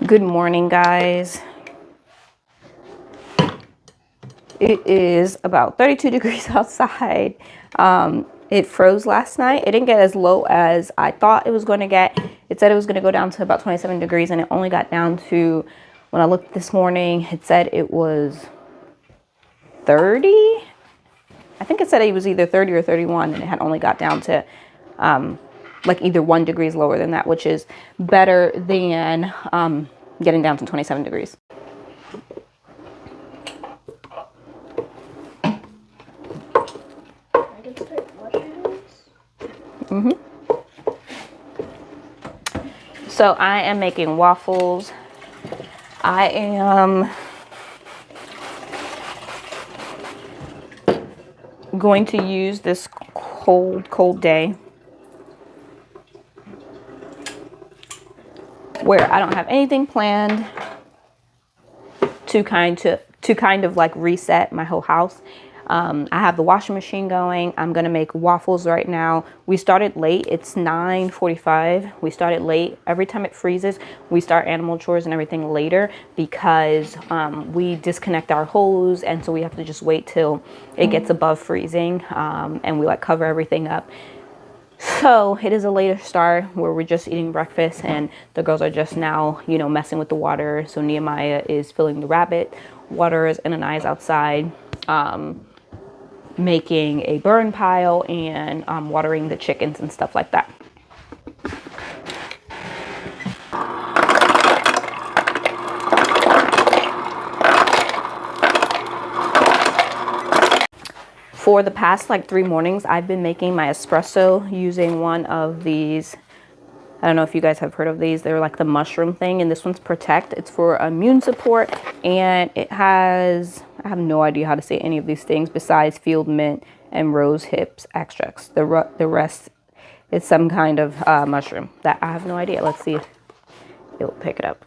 Good morning, guys. It is about 32 degrees outside. It froze last night. It didn't get as low as I thought it was going to get. It said it was going to go down to about 27 degrees, and it only got down to, when I looked this morning, it said it was 30. I think it said it was either 30 or 31, and it had only got down to like either 1 degree lower than that, which is better than getting down to 27 degrees. So I am making waffles. I am going to use this cold day where I don't have anything planned to kind of like reset my whole house. I have the washing machine going. I'm gonna make waffles right now. We started late. It's 9:45. We started late. Every time it freezes, we start animal chores and everything later because we disconnect our hose, and so we have to just wait till it gets above freezing, and we like cover everything up. So it is a later start where we're just eating breakfast and the girls are just now, messing with the water. So Nehemiah is filling the rabbit waters and Anai's outside making a burn pile and watering the chickens and stuff like that. For the past 3 mornings, I've been making my espresso using one of these. I don't know if you guys have heard of these. They're like the mushroom thing, and this one's Protect. It's for immune support, and it has, I have no idea how to say any of these things besides field mint and rose hips extracts. The rest is some kind of mushroom that I have no idea. Let's see if it'll pick it up.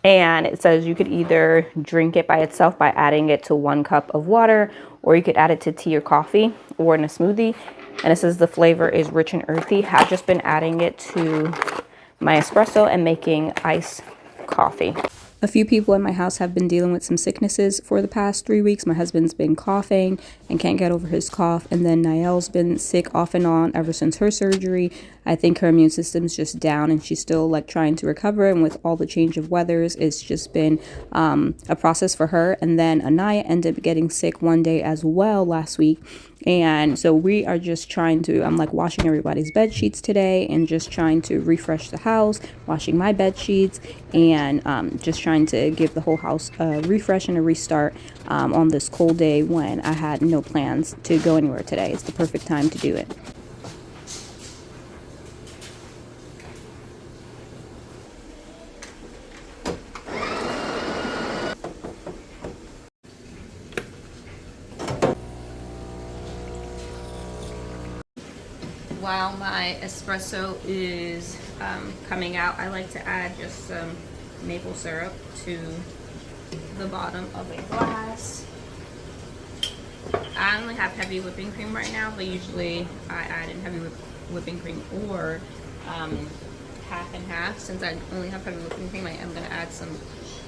And it says you could either drink it by itself by adding it to 1 cup of water, or you could add it to tea or coffee or in a smoothie. And it says the flavor is rich and earthy. I've just been adding it to my espresso and making iced coffee. A few people in my house have been dealing with some sicknesses for the past 3 weeks. My husband's been coughing and can't get over his cough. And then Niall's been sick off and on ever since her surgery. I think her immune system's just down and she's still trying to recover. And with all the change of weathers, it's just been a process for her. And then Anaya ended up getting sick one day as well last week. And so we are just trying to, I'm washing everybody's bed sheets today and just trying to refresh the house, washing my bed sheets, and just trying to give the whole house a refresh and a restart on this cold day when I had no plans to go anywhere today. It's the perfect time to do it. While my espresso is coming out, I like to add just some maple syrup to the bottom of a glass. I only have heavy whipping cream right now, but usually I add in heavy whipping cream or half and half. Since I only have heavy whipping cream, I am going to add some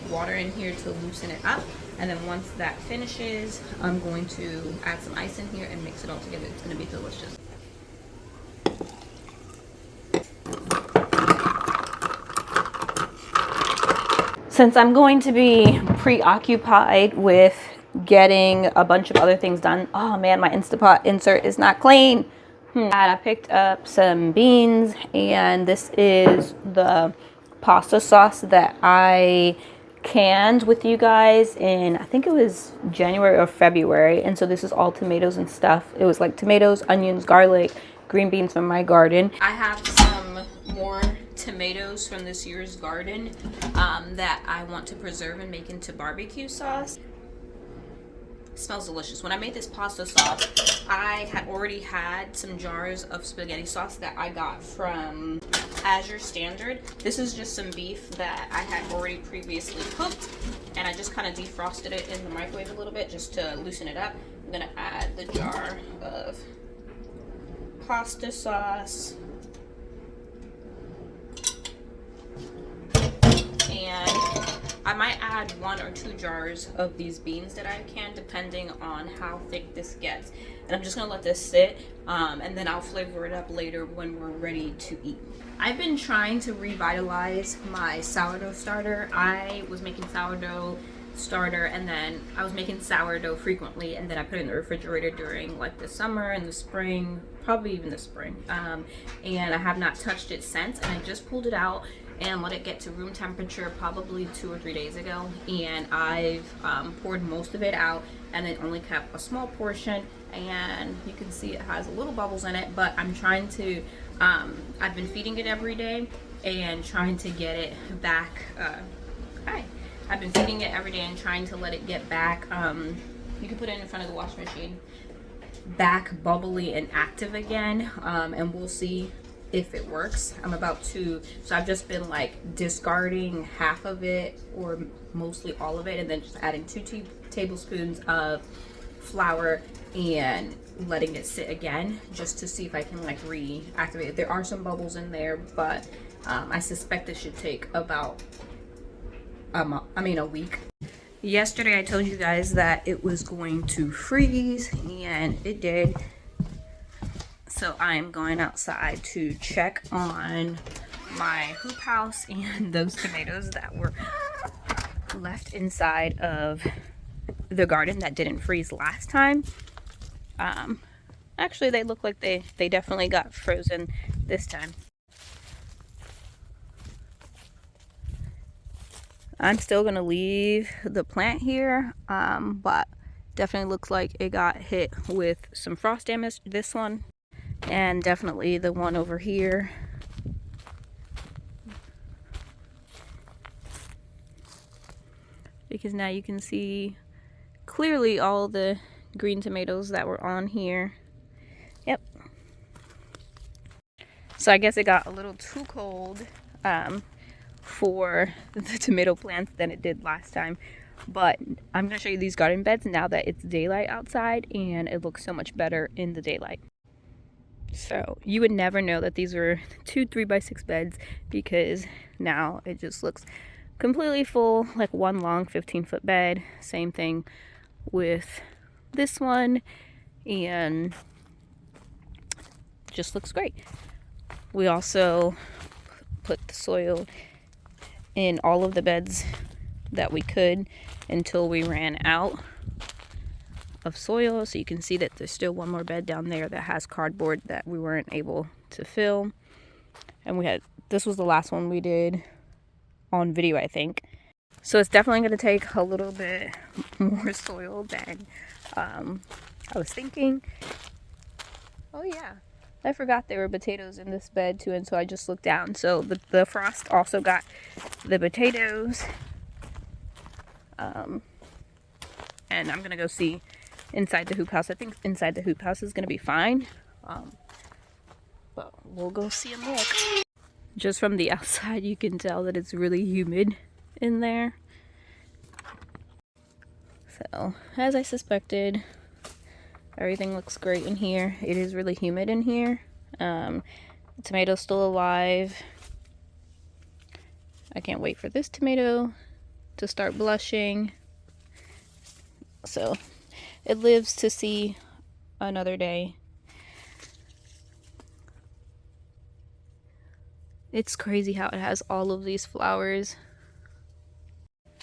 water in here to loosen it up. And then once that finishes, I'm going to add some ice in here and mix it all together. It's going to be delicious. Since I'm going to be preoccupied with getting a bunch of other things done. Oh man, my Instapot insert is not clean. And I picked up some beans, and this is the pasta sauce that I canned with you guys in, I think it was January or February. And so this is all tomatoes and stuff. It was tomatoes, onions, garlic, green beans from my garden. I have some more tomatoes from this year's garden that I want to preserve and make into barbecue sauce. It smells delicious. When I made this pasta sauce, I had already had some jars of spaghetti sauce that I got from Azure Standard. This is just some beef that I had already previously cooked, and I just kind of defrosted it in the microwave a little bit just to loosen it up. I'm gonna add the jar of pasta sauce. I might add 1 or 2 jars of these beans that I can, depending on how thick this gets. And I'm just gonna let this sit, and then I'll flavor it up later when we're ready to eat. I've been trying to revitalize my sourdough starter. I was making sourdough starter, and then I was making sourdough frequently, and then I put it in the refrigerator during like the summer and the spring, probably even the spring, and I have not touched it since. And I just pulled it out and let it get to room temperature probably 2 or 3 days ago, and I've poured most of it out and then only kept a small portion, and you can see it has little bubbles in it. But I'm trying to I've been feeding it every day and trying to get it back. I've been feeding it every day and trying to let it get back, you can put it in front of the washing machine, back bubbly and active again, and we'll see if it works. I'm about to, so I've just been like discarding half of it or mostly all of it, and then just adding 2 tablespoons of flour and letting it sit again just to see if I can like reactivate it. There are some bubbles in there, but I suspect it should take about a week. Yesterday I told you guys that it was going to freeze, and it did. So I'm going outside to check on my hoop house and those tomatoes that were left inside of the garden that didn't freeze last time. Actually, they look like they definitely got frozen this time. I'm still gonna leave the plant here, but definitely looks like it got hit with some frost damage, this one, and definitely the one over here. Because now you can see clearly all the green tomatoes that were on here. Yep. So I guess it got a little too cold for the tomato plants than it did last time. But I'm going to show you these garden beds now that it's daylight outside, and it looks so much better in the daylight. So you would never know that these were 2 3x6 beds, because now it just looks completely full, like one long 15-foot bed. Same thing with this one, and just looks great. We also put the soil in all of the beds that we could until we ran out of soil. So you can see that there's still one more bed down there that has cardboard that we weren't able to fill. And this was the last one we did on video, I think. So it's definitely going to take a little bit more soil than I was thinking. Oh yeah, I forgot there were potatoes in this bed too, and so I just looked down. So the frost also got the potatoes. And I'm gonna go see inside the hoop house. I think inside the hoop house is gonna be fine. But we'll go see and look. Just from the outside, you can tell that it's really humid in there. So, as I suspected, everything looks great in here. It is really humid in here. The tomato's still alive. I can't wait for this tomato to start blushing. So, it lives to see another day. It's crazy how it has all of these flowers.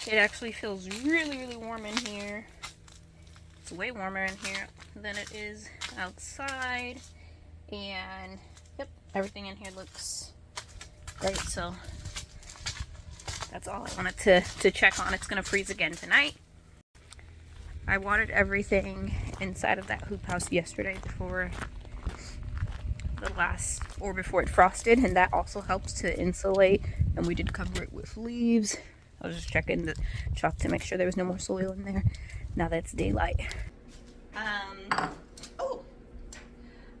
It actually feels really, really warm in here. It's way warmer in here than it is outside. And yep, everything in here looks great. So that's all I wanted to check on. It's gonna freeze again tonight. I watered everything inside of that hoop house yesterday before it frosted, and that also helps to insulate. And we did cover it with leaves. I was just checking the chalk to make sure there was no more soil in there now that it's daylight.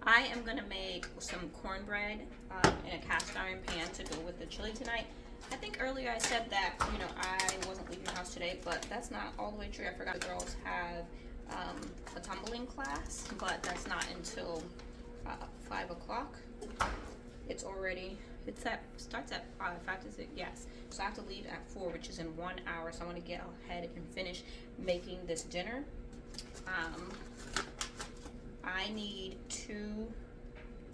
I am gonna make some cornbread in a cast iron pan to go with the chili tonight. I think earlier I said that, you know, I wasn't leaving the house today, but that's not all the way true. I forgot the girls have a tumbling class, but that's not until 5 o'clock. It's already starts at 5 to 6, yes. So I have to leave at 4, which is in 1 hour. So I want to get ahead and finish making this dinner. I need 2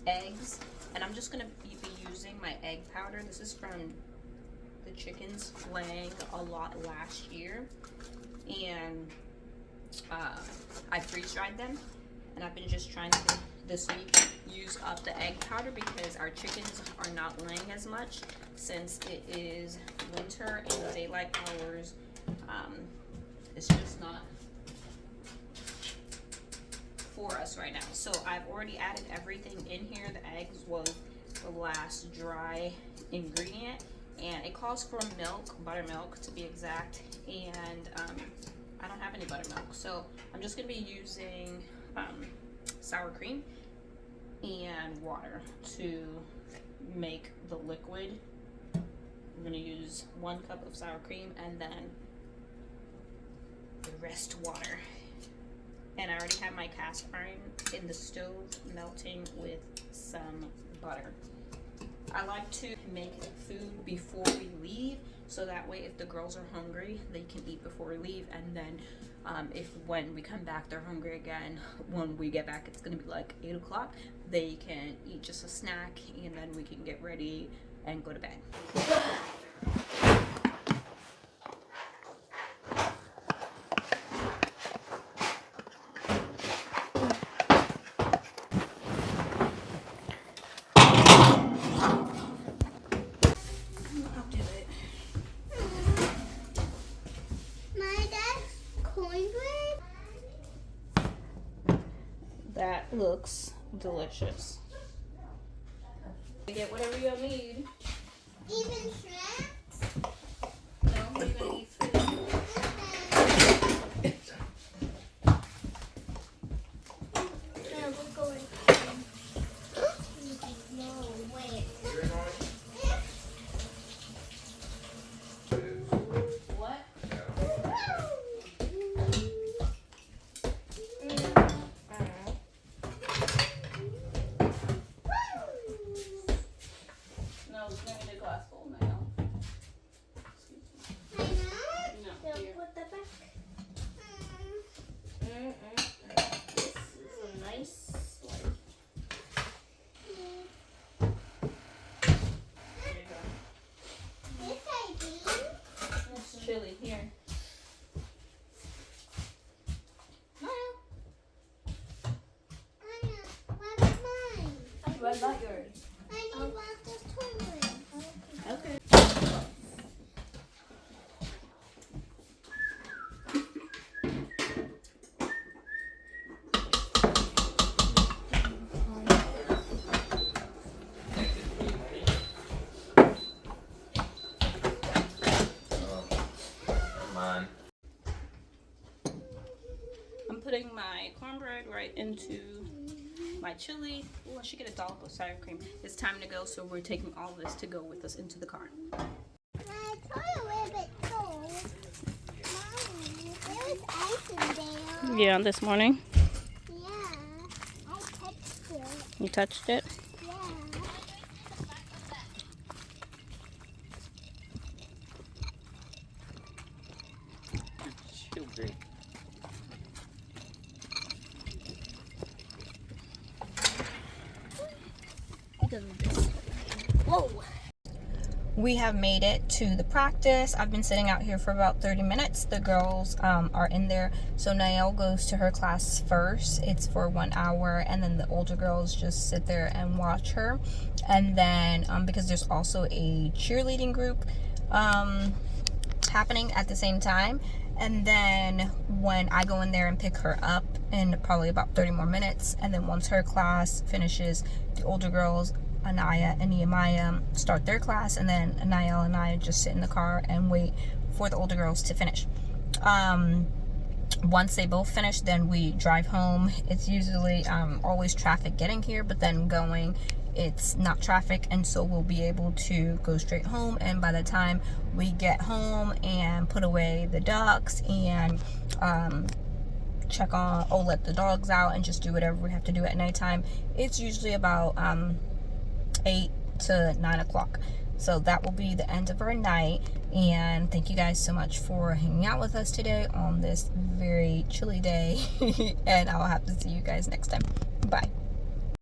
eggs, and I'm just gonna be using my egg powder. This is from the chickens laying a lot last year, and I freeze dried them, and I've been just trying to this week use up the egg powder because our chickens are not laying as much since it is winter and the daylight hours. It's just not for us right now. So I've already added everything in here. The eggs was the last dry ingredient, and it calls for milk, buttermilk to be exact, and I don't have any buttermilk, so I'm just gonna be using sour cream and water to make the liquid. I'm gonna use 1 cup of sour cream and then the rest water. And I already have my cast iron in the stove melting with some butter. I like to make food before we leave, so that way if the girls are hungry, they can eat before we leave, and then if when we come back they're hungry again, when we get back it's gonna be like 8 o'clock, they can eat just a snack, and then we can get ready and go to bed. That looks delicious. Get whatever you need. Even snacks? No, you're gonna eat food. Yeah, we're going. No, wait. What? No, it's not in a glass bowl now. I know. No, They'll here. put that back. This is a nice one. There you go. This I do. It's chili. Here. Anna, what's mine? What about yours? I need one this toilet. Okay. I'm putting my cornbread right into my chili. Oh, I should get a dollop of sour cream. It's time to go, so we're taking all of this to go with us into the car. My toilet is cold. Mommy, there was ice in there. Yeah, this morning. Yeah, I touched it. You touched it? Yeah. Sugar. Whoa. We have made it to the practice. I've been sitting out here for about 30 minutes. The girls are in there. So Nael goes to her class first. It's for 1 hour, and then the older girls just sit there and watch her. And then because there's also a cheerleading group happening at the same time. And then when I go in there and pick her up in probably about 30 more minutes, and then once her class finishes, the older girls, Anaya and Nehemiah, start their class, and then Anaya and I just sit in the car and wait for the older girls to finish. Once they both finish, then we drive home. It's usually always traffic getting here, but then going, it's not traffic, and so we'll be able to go straight home. And by the time we get home and put away the ducks and check on, let the dogs out and just do whatever we have to do at nighttime, it's usually about 8 to 9 o'clock. So that will be the end of our night. And thank you guys so much for hanging out with us today on this very chilly day. And I'll have to see you guys next time. Bye.